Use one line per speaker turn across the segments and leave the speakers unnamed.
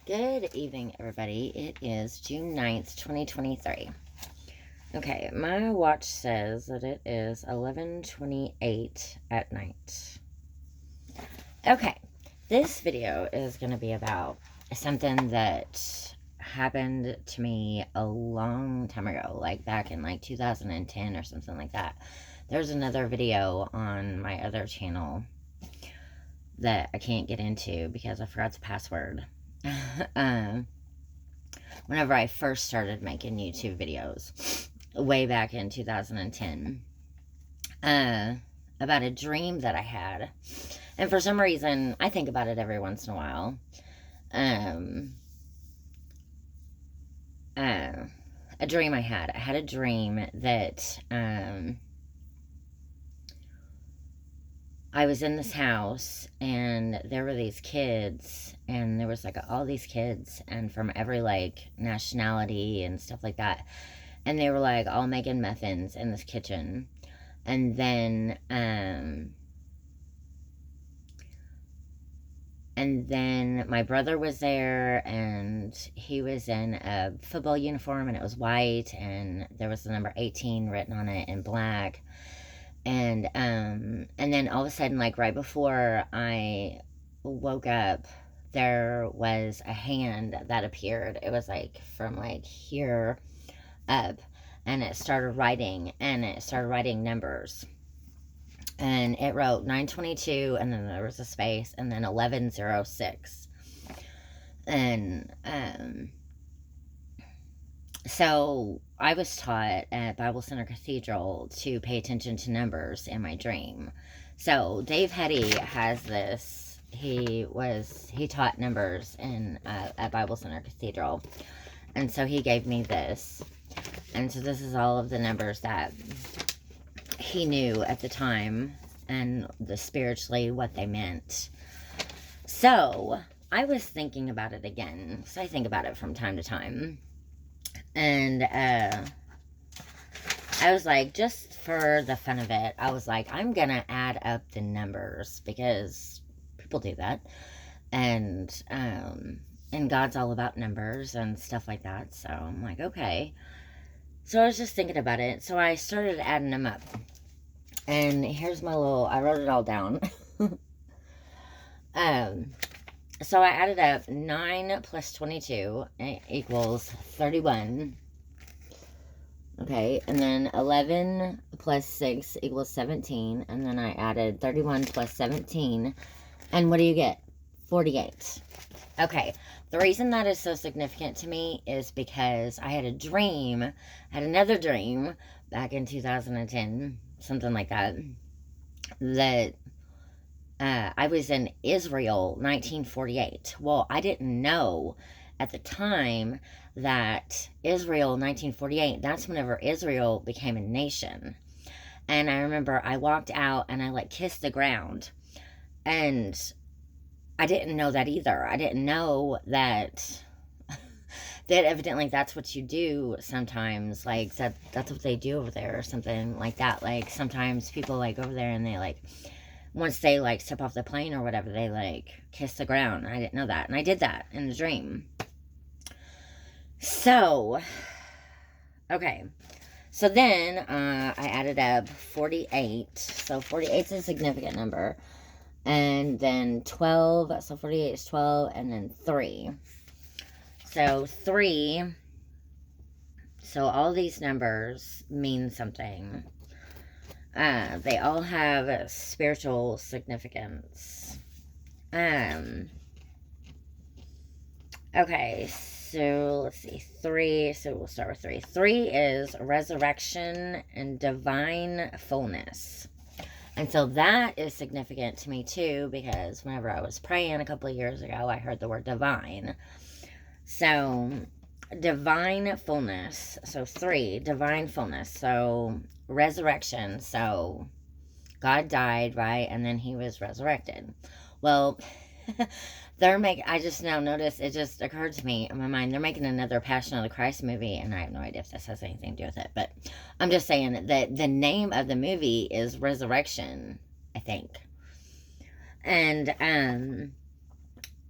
Good evening, everybody. It is June 9th, 2023. Okay, my watch says that it is 11:28 at night. Okay, this video is going to be about something that happened to me a long time ago, like back in 2010 or something like that. There's another video on my other channel that I can't get into because I forgot the password. Whenever I first started making YouTube videos, way back in 2010, about a dream that I had. And for some reason, I think about it every once in a while. A dream I had. I had a dream that, I was in this house and there were these kids, and there was like all these kids and from every like nationality and stuff like that, and they were like all making muffins in this kitchen. And then my brother was there, and he was in a football uniform, and it was white, and there was the number 18 written on it in black. And then all of a sudden, like right before I woke up, there was a hand that appeared. It was like from like here up, and it started writing numbers. And it wrote 922, and then there was a space, and then 1106. And so I was taught at Bible Center Cathedral to pay attention to numbers in my dream. So Dave Hetty has this. He taught numbers at Bible Center Cathedral, and so he gave me this. And so this is all of the numbers that he knew at the time, and spiritually what they meant. So I was thinking about it again, because I think about it from time to time. And I was like, just for the fun of it, I was like, I'm gonna add up the numbers, because people do that. And God's all about numbers and stuff like that. So I'm like, okay. So I was just thinking about it. So I started adding them up. And here's my I wrote it all down. So I added up 9 plus 22 equals 31. Okay, and then 11 plus 6 equals 17. And then I added 31 plus 17. And what do you get? 48. Okay, the reason that is so significant to me is because I had another dream back in 2010, something like that, that I was in Israel 1948. Well, I didn't know at the time that Israel 1948, that's whenever Israel became a nation. And I remember I walked out and I like kissed the ground, and I didn't know that either. I didn't know that evidently that's what you do sometimes. Like that's what they do over there or something like that. Like sometimes people like over there and they like, once they like step off the plane or whatever, they like kiss the ground. I didn't know that. And I did that in the dream. So, okay. So then I added up 48. So 48 is a significant number. And then 12, so 48 is 12, and then 3. So 3, so all these numbers mean something. They all have spiritual significance. Okay, so let's see, 3, so we'll start with 3. 3 is resurrection and divine fullness. And so that is significant to me too, because whenever I was praying a couple of years ago, I heard the word divine. So, divine fullness. So 3, divine fullness. So, resurrection. So, God died, right? And then he was resurrected. Well, I just now noticed, it just occurred to me in my mind, they're making another Passion of the Christ movie, and I have no idea if this has anything to do with it, but I'm just saying that the name of the movie is Resurrection, I think. And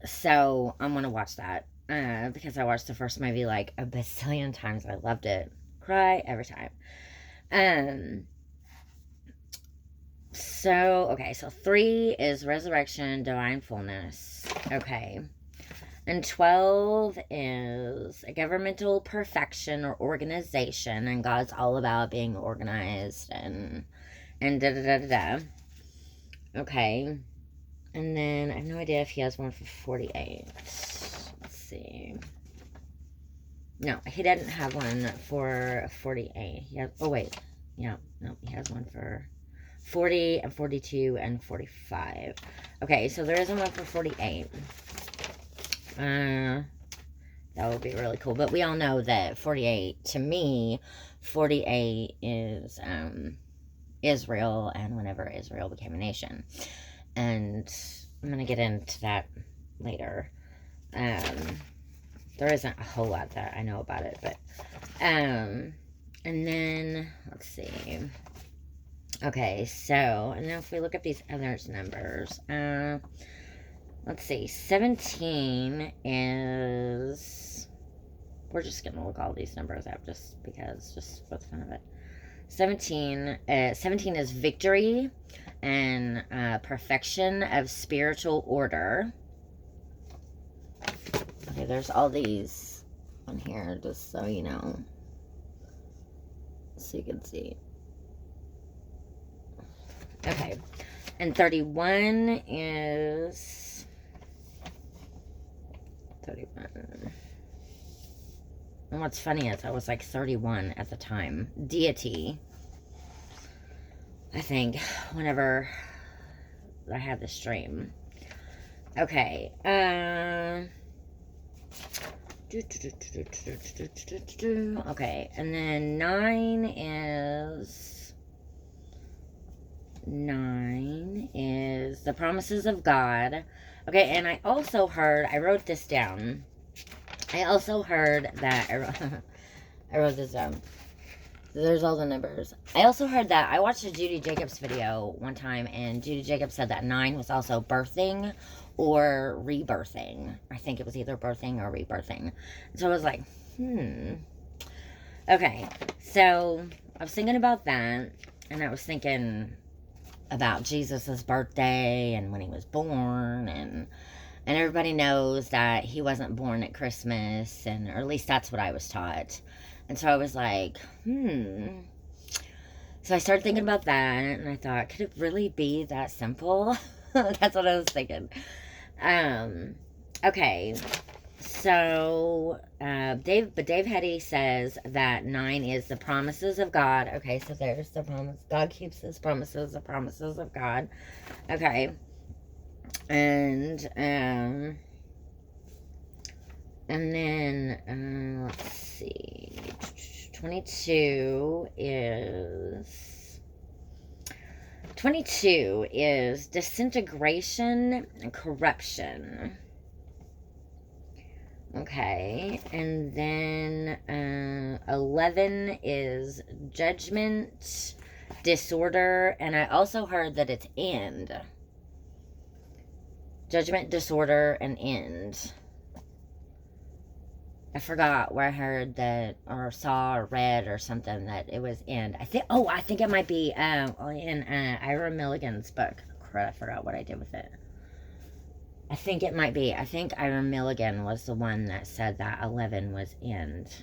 so I'm gonna watch that. because I watched the first movie like a bazillion times. I loved it. Cry every time. Okay, so 3 is resurrection, divine fullness. Okay. And 12 is a governmental perfection or organization, and God's all about being organized and da da da da da. Okay. And then I have no idea if he has one for 48. Let's see. No, he didn't have one for 48. He has, oh wait. Yeah, no, he has one for 40 and 42 and 45. Okay, so there isn't one for 48. That would be really cool. But we all know that 48, to me, 48 is Israel, and whenever Israel became a nation. And I'm going to get into that later. There isn't a whole lot that I know about it, but and then let's see. Okay, so and then if we look at these other numbers, let's see, 17 is, we're just gonna look all these numbers up just because, just for the fun of it. 17 is victory and perfection of spiritual order. Okay, there's all these on here, just so you know. So you can see. Okay. And 31 is... 31. And what's funny is I was like 31 at the time. Deity. I think, whenever I had the stream. Okay. Okay, and then 9 is the promises of God. Okay, and I also heard, I wrote this down. I also heard that, I wrote this down. There's all the numbers. I also heard that, I watched a Judy Jacobs video one time, and Judy Jacobs said that 9 was also birthing or rebirthing. I think it was either birthing or rebirthing. So I was like, Okay, so I was thinking about that, and I was thinking about Jesus's birthday and when he was born, and everybody knows that he wasn't born at Christmas, or at least that's what I was taught. And so I was like, So I started thinking about that, and I thought, could it really be that simple? That's what I was thinking. Okay, so Dave Hetty says that 9 is the promises of God. Okay, so there's the promise. God keeps his promises, the promises of God. Okay, and then let's see, 22 is disintegration and corruption. Okay, and then 11 is judgment, disorder, and I also heard that it's end. Judgment, disorder, and end. I forgot where I heard that, or saw, or read, or something, that it was end. I think it might be in Ira Milligan's book. Crap, I forgot what I did with it. I think it might be. I think Ira Milligan was the one that said that 11 was end.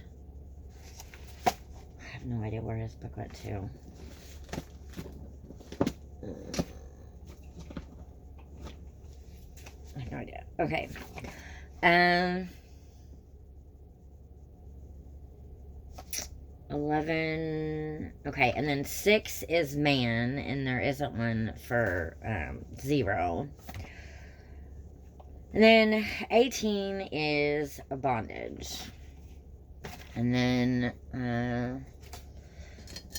I have no idea where his book went to. I have no idea. Okay. 11. Okay, and then 6 is man, and there isn't one for 0. And then 18 is bondage. And then,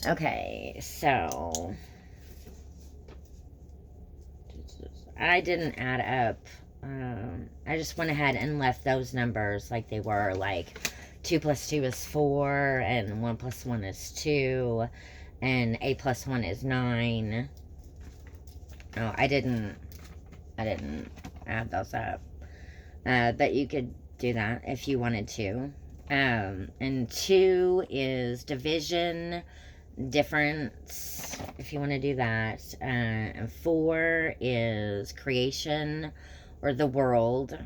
okay, so I didn't add up. I just went ahead and left those numbers like they were, like 2 plus 2 is 4, and 1 plus 1 is 2, and 8 plus 1 is 9. Oh, I didn't add those up. But you could do that if you wanted to. And 2 is division, difference, if you want to do that. And 4 is creation or the world.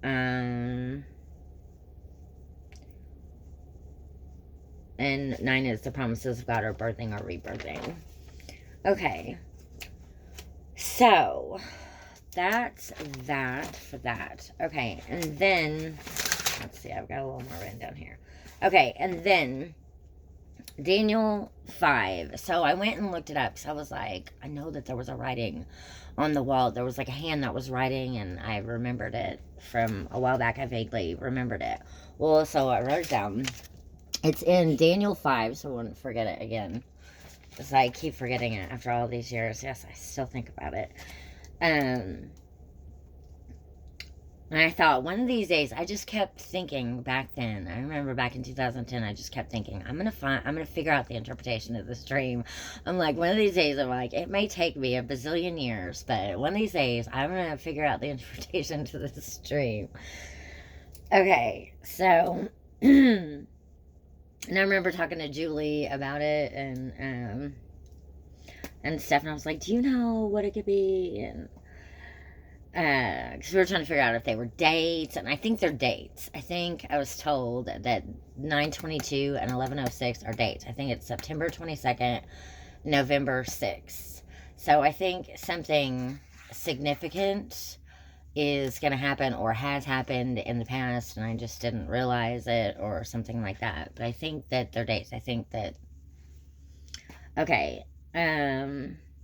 And 9 is the promises of God or birthing or rebirthing. Okay. So, that's that for that. Okay, and then, let's see, I've got a little more written down here. Okay, and then Daniel 5. So I went and looked it up because I was like, I know that there was a writing on the wall. There was like a hand that was writing, and I remembered it from a while back. I vaguely remembered it. Well, so I wrote it down. It's in Daniel 5, so I wouldn't forget it again. Because I keep forgetting it after all these years. Yes, I still think about it. And I thought one of these days, I just kept thinking back then. I remember back in 2010, I just kept thinking, I'm gonna figure out the interpretation of this dream. I'm like, one of these days, I'm like, it may take me a bazillion years, but one of these days, I'm gonna figure out the interpretation to this dream. Okay, so, and I remember talking to Julie about it, and stuff, and I was like, do you know what it could be? And because we were trying to figure out if they were dates, and I think they're dates. I think I was told that 9/22 and 11/06 are dates. I think it's September 22nd, November 6th. So I think something significant is going to happen or has happened in the past, and I just didn't realize it or something like that. But I think that they're dates. I think that, okay,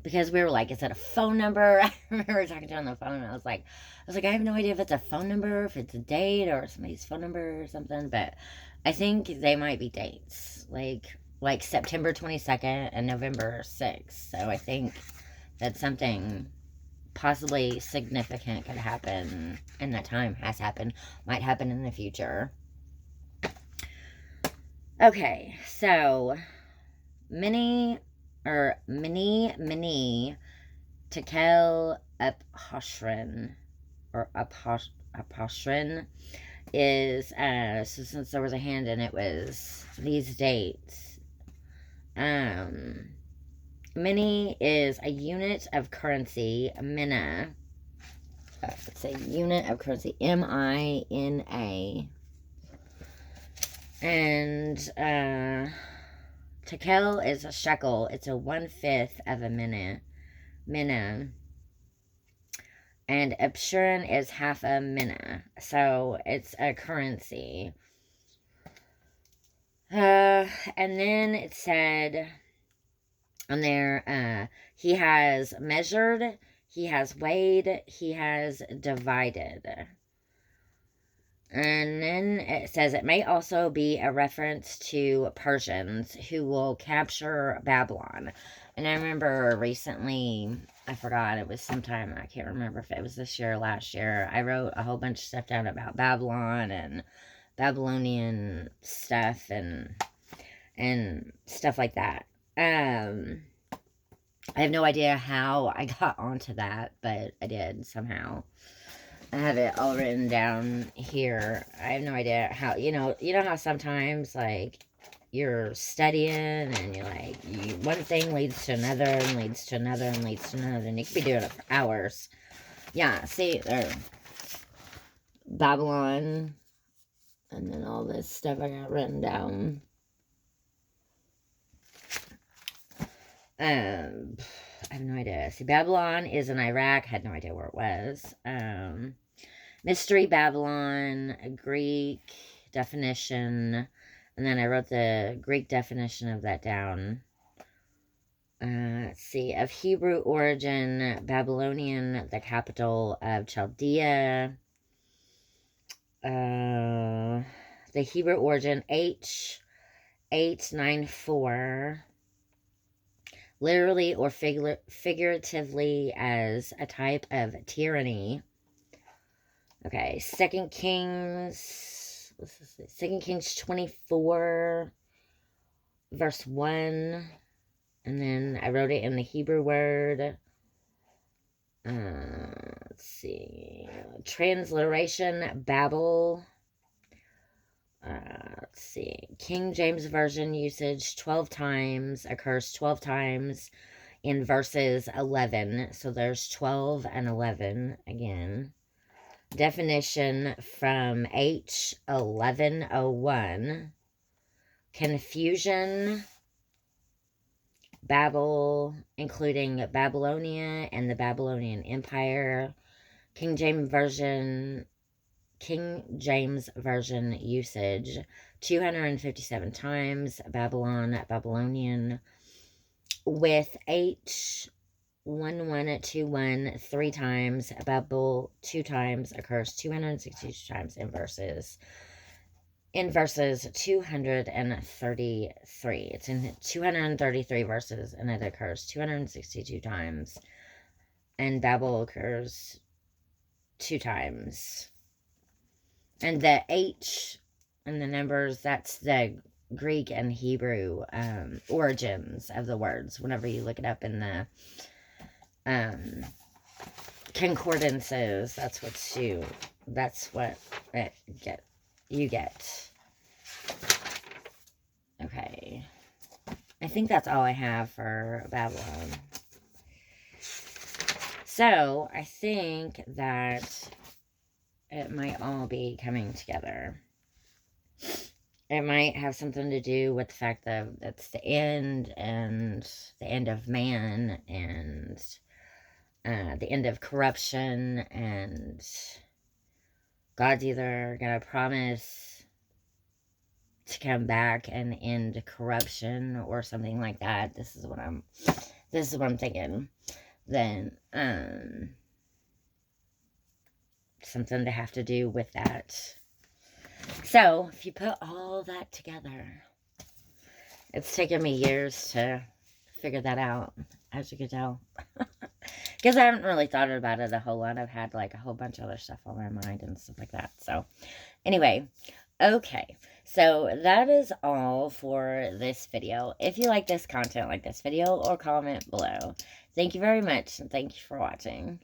because we were like, is it a phone number? I remember talking to her on the phone, and I was like, I have no idea if it's a phone number, if it's a date, or somebody's phone number or something, but I think they might be dates, like September 22nd and November 6th, so I think that something possibly significant could happen in that time, has happened, might happen in the future. Okay, so, Mini Tekel Uphoshrin, or Uphoshrin, is, so since there was a hand in it, was these dates. Mini is a unit of currency, Mina. It's a unit of currency, M-I-N-A. And, Tekel is a shekel. It's a 1/5 of a mina. And Upshurin is half a mina. So it's a currency. And then it said on there, he has measured, he has weighed, he has divided. And then it says it may also be a reference to Persians who will capture Babylon. And I remember recently, I forgot, it was sometime, I can't remember if it was this year or last year, I wrote a whole bunch of stuff down about Babylon and Babylonian stuff and stuff like that. I have no idea how I got onto that, but I did somehow. I have it all written down here. I have no idea how, you know how sometimes, like, you're studying and you're like, one thing leads to another and leads to another and leads to another, and you could be doing it for hours. Yeah, see, there. Babylon, and then all this stuff I got written down. I have no idea. See, Babylon is in Iraq. Had no idea where it was. Mystery Babylon, a Greek definition, and then I wrote the Greek definition of that down. Let's see, of Hebrew origin, Babylonian, the capital of Chaldea. The Hebrew origin, H894, literally or figuratively as a type of tyranny. Okay, 2 Kings 24, verse 1, and then I wrote it in the Hebrew word. let's see. Transliteration, Babel. Let's see. King James Version usage 12 times, occurs 12 times in verses 11. So there's 12 and 11 again. Definition from H1101. Confusion, Babel, including Babylonia and the Babylonian Empire. King James Version usage 257 times. Babylon, Babylonian, with H1121 3 times. Babel 2 times, occurs 262 times in verses 233. It's in 233 verses, and it occurs 262 times. And Babel occurs 2 times. And the H and the numbers, that's the Greek and Hebrew origins of the words. Whenever you look it up in the concordances, that's what you get. Okay. I think that's all I have for Babylon. So, I think that it might all be coming together. It might have something to do with the fact that it's the end, and the end of man, and the end of corruption, and God's either going to promise to come back and end corruption or something like that. This is what I'm thinking. Then something to have to do with that. So if you put all that together, it's taken me years to figure that out, as you can tell. Because I haven't really thought about it a whole lot. I've had like a whole bunch of other stuff on my mind and stuff like that. So anyway, okay. So that is all for this video. If you like this content, like this video, or comment below. Thank you very much, and thank you for watching.